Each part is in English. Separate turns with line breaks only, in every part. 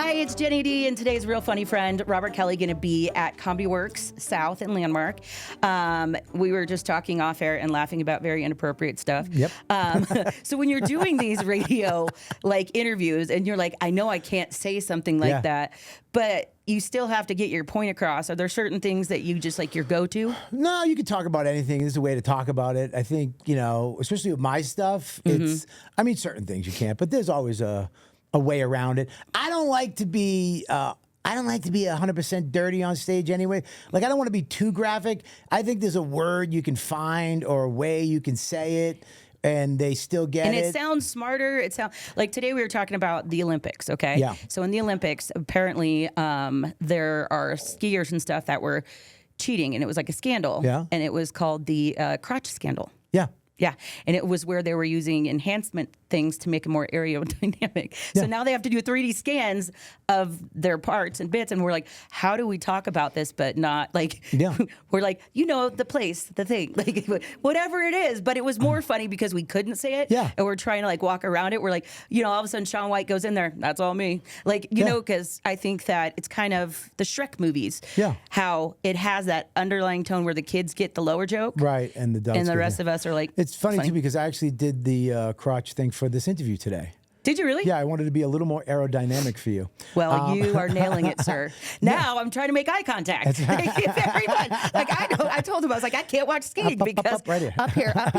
Hi, it's Jenny D, and today's real funny friend, Robert Kelly, going to be at Comedy Works South in Landmark. We were just talking off air and laughing about very inappropriate stuff.
Yep.
So when you're doing these radio interviews and you're like, I know I can't say something like that, but you still have to get your point across. Are there certain things that you just your go-to?
No, you can talk about anything. There's a way to talk about it. I think, especially with my stuff, it's, I mean, certain things you can't, but there's always a way around it. I don't like to be 100% dirty on stage anyway. I don't want to be too graphic. I think there's a word you can find or a way you can say it, and they still get it.
And it sounds smarter. It sounds like today we were talking about the Olympics, okay?
Yeah.
So in the Olympics, apparently there are skiers and stuff that were cheating, and it was like a scandal.
Yeah.
And it was called the crotch scandal.
Yeah.
Yeah. And it was where they were using enhancement things to make it more aerodynamic.
Yeah.
So now they have to do 3D scans of their parts and bits. And we're like, how do we talk about this, but not we're like, the place, the thing, whatever it is. But it was more funny because we couldn't say it.
Yeah.
And we're trying to walk around it. We're like, all of a sudden Shaun White goes in there. That's all me. Because I think that it's kind of the Shrek movies.
Yeah.
How it has that underlying tone where the kids get the lower joke.
Right. And the
rest of us are like,
it's funny too, because I actually did the crotch thing for this interview today.
Did you really?
Yeah, I wanted to be a little more aerodynamic for you.
Well, you are nailing it, sir. Now I'm trying to make eye contact.
That's right.
Thank you very much. I told him, I was like, I can't watch skating because
right here.
up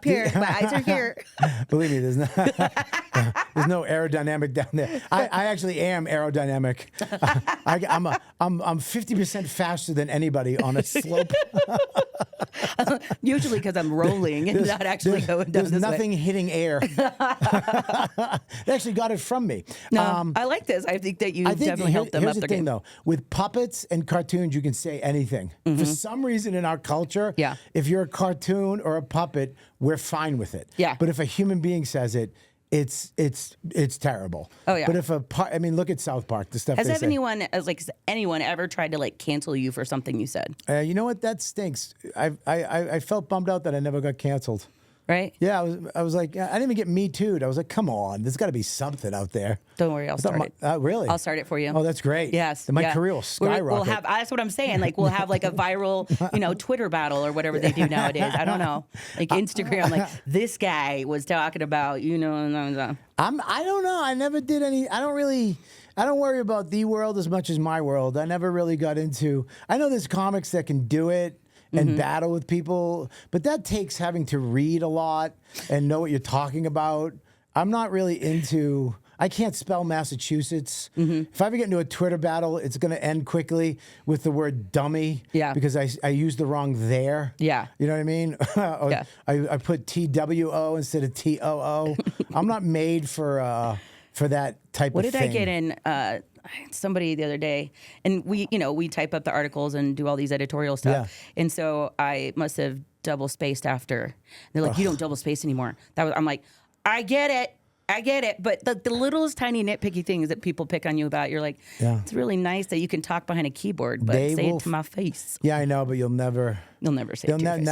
here, my eyes are here.
Believe me, there's no aerodynamic down there. I actually am aerodynamic. I'm 50% faster than anybody on a slope.
Usually because I'm rolling and not actually going down
There's
this
nothing
way.
hitting air. They actually got it from me.
No, I like this. I think that you definitely helped them
here's
up
the
their
thing,
game.
though. With puppets and cartoons, you can say anything. For some reason in our culture, if you're a cartoon or a puppet, we're fine with it.
Yeah.
But if a human being says it, it's terrible.
Oh, yeah.
But if look at South Park, the stuff
Has
they say.
anyone ever tried to cancel you for something you said?
You know what? That stinks. I felt bummed out that I never got canceled.
Right?
Yeah, I was like, I didn't even get Me Too'd. I was like, come on, there's got to be something out there.
Don't worry, I'll start it.
Really?
I'll start it for you.
Oh, that's great.
Yes.
Then my career will skyrocket.
We'll have, that's what I'm saying. We'll have a viral, Twitter battle or whatever they do nowadays. I don't know. Instagram, this guy was talking about,
I don't know. I never did any. I don't worry about the world as much as my world. I never really got into. I know there's comics that can do it and battle with people, but that takes having to read a lot and know what you're talking about. I'm not really into. I can't spell Massachusetts. If I ever get into a Twitter battle, it's going to end quickly with the word dummy.
Yeah.
Because I used the wrong there.
Yeah.
You know what I mean?
Yeah.
I put TWO instead of TOO. I'm not made for that type
What
of
did
thing.
I get in? Somebody the other day, and we type up the articles and do all these editorial stuff, and so I must have double spaced after. And they're like, "You don't double space anymore." I'm like, I get it, but the littlest tiny nitpicky things that people pick on you about, you're like, it's really nice that you can talk behind a keyboard, but say it to my face.
Yeah, I know, but you'll never say
it to your face.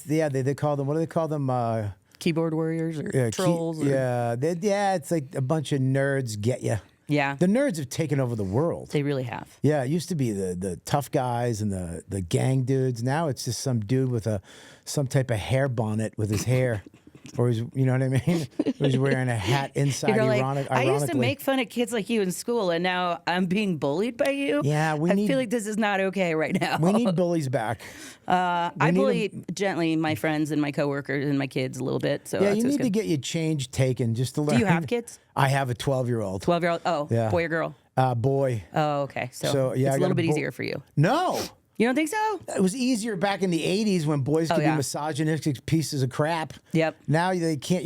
No, they call them. What do they call them?
Keyboard warriors or trolls?
It's like a bunch of nerds get you.
Yeah.
The nerds have taken over the world.
They really have.
Yeah, it used to be the tough guys and the gang dudes. Now it's just some dude with some type of hair bonnet with his hair. Or he's, you know what I mean? Or he's wearing a hat inside, ironically.
I used to make fun of kids like you in school, and now I'm being bullied by you.
Yeah,
I feel like this is not okay right now.
We need bullies back.
I bully gently my friends and my coworkers and my kids a little bit. So
yeah, you need to get your change taken just to learn.
Do you have kids?
I have a 12-year-old.
12-year-old? Oh,
yeah.
Boy or girl?
Boy.
Oh, okay. So
yeah,
it's a little bit easier for you.
No.
You don't think so?
It was easier back in the 80s when boys could be misogynistic pieces of crap.
Yep.
Now they can't,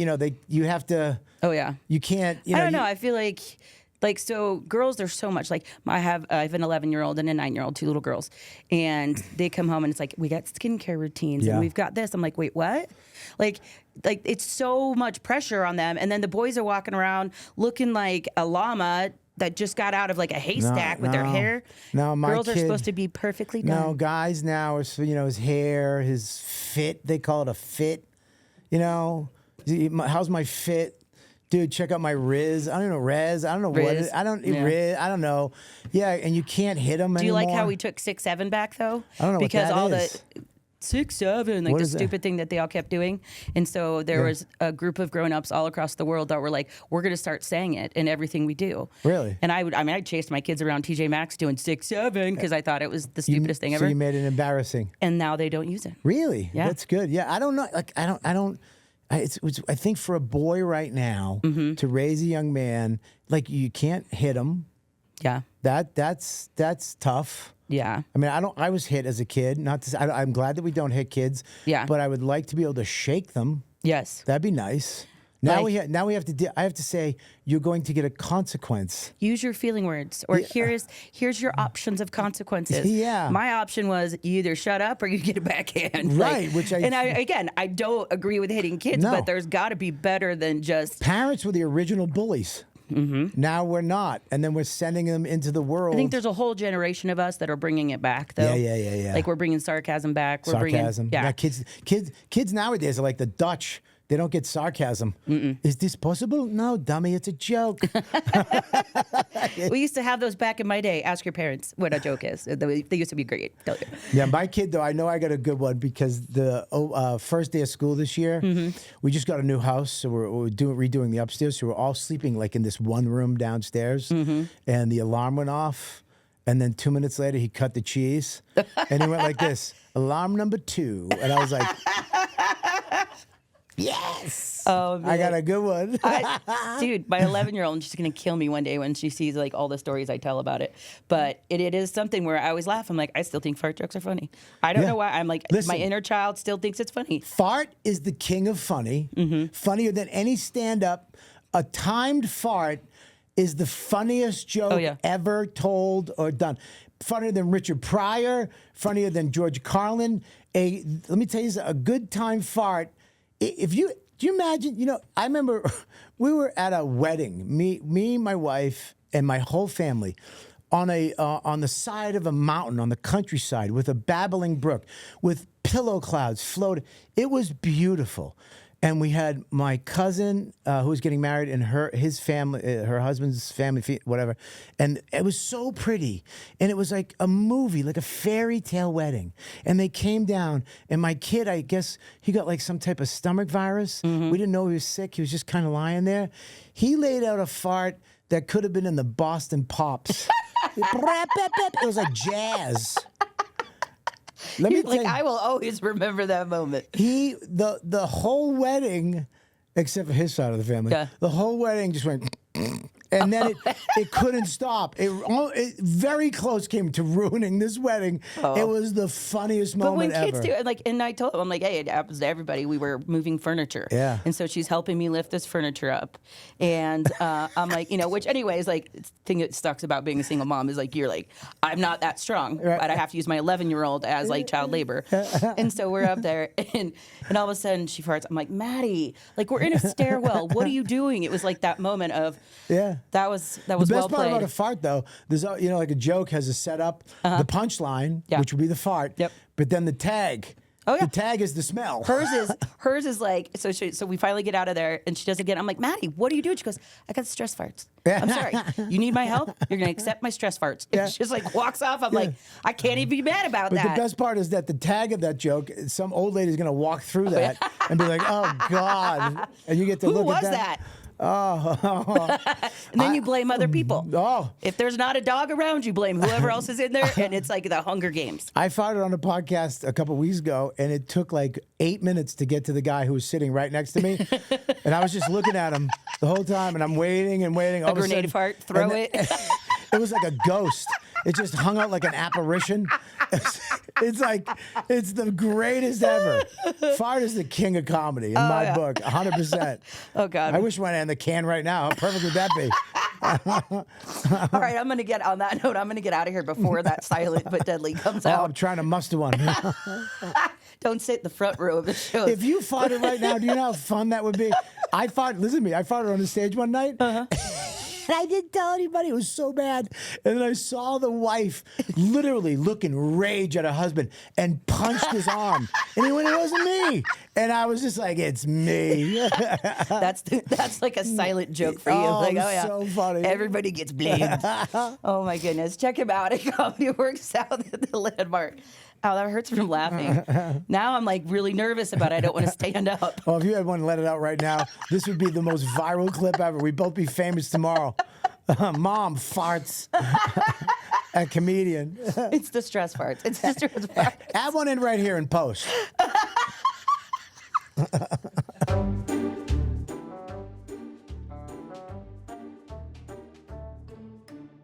you have to.
Oh, yeah.
You can't,
I don't know. I feel like so girls, there's so much. I have an 11-year-old and a 9-year-old, two little girls, and they come home and it's like, we got skincare routines and we've got this. I'm like, wait, what? Like it's so much pressure on them. And then the boys are walking around looking like a llama that just got out of a haystack with their hair.
No, my
girls
kid,
are supposed to be perfectly done.
No, guys now are, his hair, his fit, they call it a fit. How's my fit? dude, check out my Riz. I don't know Riz. I don't know what.
Riz.
I don't
Yeah.
Riz. I don't know. Yeah, and you can't hit them.
Do you like how we took 6-7 back though?
I don't know what
because
that
all
is.
the 6-7, like
What
the
is that?
stupid thing that they all kept doing. And so there was a group of grown-ups all across the world that were like, we're going to start saying it in everything we do.
Really?
And I chased my kids around TJ Maxx doing 6-7 because I thought it was the stupidest thing ever.
So you made it embarrassing.
And now they don't use it.
Really?
Yeah.
That's good. Yeah, I don't know. Like, I don't. I think for a boy right now
Mm-hmm.
to raise a young man, like you can't hit him.
Yeah.
That's tough.
Yeah.
I mean, I was hit as a kid. Not to say, I'm glad that we don't hit kids.
Yeah.
But I would like to be able to shake them.
Yes.
That'd be nice. Now
Like-
we have to. I have to say you're going to get a consequence.
Use your feeling words, or here's your options of consequences.
Yeah.
My option was you either shut up or you get a backhand.
Right, which I-
and I don't agree with hitting kids,
No.
but there's got to be better than just.
Parents were the original bullies. Mm-hmm. Now we're not, and then we're sending them into the world.
I think there's a whole generation of us that are bringing it back, though.
Yeah.
Like we're bringing sarcasm back. We're
Sarcasm.
Bringing, yeah.
Kids nowadays are like the Dutch. They don't get sarcasm. Is this possible? No, dummy, it's a joke.
We used to have those back in my day. Ask your parents what a joke is. They used to be great. Tell you.
Yeah, my kid though, I know I got a good one because the first day of school this year, we just got a new house, so we're redoing the upstairs. So we're all sleeping like in this one room downstairs, and the alarm went off, and then 2 minutes later he cut the cheese, and he went like this: alarm number 2, and I was like, yes,
Oh,
I got a good one.
Dude, my 11-year-old, she's going to kill me one day when she sees like all the stories I tell about it. But it is something where I always laugh. I'm like, I still think fart jokes are funny. I don't
Yeah.
know why. I'm like,
Listen.
my inner child still thinks it's funny.
Fart is the king of funny, funnier than any stand-up. A timed fart is the funniest joke
Oh, yeah.
ever told or done. Funnier than Richard Pryor, funnier than George Carlin. Let me tell you, a good time fart. Do you imagine? You know, I remember we were at a wedding. Me, my wife, and my whole family. On the side of a mountain on the countryside with a babbling brook, with pillow clouds floating. It was beautiful, and we had my cousin who was getting married and his family, her husband's family, whatever, and it was so pretty, and it was like a movie, like a fairy tale wedding. And they came down, and my kid, I guess he got like some type of stomach virus. We didn't know he was sick. He was just kind of lying there. He laid out a fart that could have been in the Boston Pops. It was like jazz. Let me
You're
tell
like,
you,
I will always remember that moment.
the whole wedding, except for his side of the family,
Yeah.
the whole wedding just went, and then it couldn't stop. It very close came to ruining this wedding. It was the funniest
But when
moment
kids
ever.
do it, like, and I told them, I'm like, hey, it happens to everybody. We were moving furniture.
Yeah.
And so she's helping me lift this furniture up. And I'm like, which anyways, like, the thing that sucks about being a single mom is like, you're like, I'm not that strong,
Right.
but I have to use my 11-year-old as like child labor. And so we're up there and all of a sudden she farts. I'm like, Maddie, like we're in a stairwell. What are you doing? It was like that moment of,
Yeah.
that was
The
well
best part
played.
about a fart, though, there's like a joke has a setup, the punchline,
Yeah.
which would be the fart,
Yep.
but then the tag.
Oh, yeah.
The tag is the smell.
Hers is like, so we finally get out of there and she does it again. I'm like, Maddie, what are you doing? She goes, I got stress farts. I'm sorry. You need my help? You're going to accept my stress farts. And
Yeah.
she just like walks off. I'm like, I can't even be mad about
But
that.
the best part is that the tag of that joke, some old lady's going to walk through that and be like, oh, God. And you get to
Who
look
was
at
that?
Oh.
And then you blame other people.
Oh.
If there's not a dog around, you blame whoever else is in there. And it's like the Hunger Games.
I farted on a podcast a couple weeks ago, and it took like 8 minutes to get to the guy who was sitting right next to me. And I was just looking at him the whole time, and I'm waiting and waiting. All of a
grenade
sudden-
fart, throw
and then-
it.
It was like a ghost. It just hung out like an apparition. It's like, it's the greatest ever. Fart is the king of comedy in my
yeah.
book, 100%.
Oh, God.
I wish mine had in the can right now. How perfect would that be?
All right, I'm going to get on that note. I'm going to get out of here before that silent but deadly comes
Oh,
out.
I'm trying to muster one.
Don't sit in the front row of the show.
If you farted right now, do you know how fun that would be? Listen to me, I farted on the stage one night. And I didn't tell anybody. It was so bad. And then I saw the wife literally looking rage at her husband and punched his arm. And he went, "It wasn't me." And I was just like, "It's me."
That's like a silent joke for you.
Oh,
Like,
it was
oh yeah,
so funny.
everybody gets blamed. Oh my goodness, check him out at Comedy Works out at the Landmark. Oh, that hurts from laughing. Now I'm like really nervous about it. I don't want to stand up.
Oh, if you had one to let it out right now, this would be the most viral clip ever. We'd both be famous tomorrow. Mom farts. A comedian.
It's the stress parts. It's the stress part.
Add one in right here in post.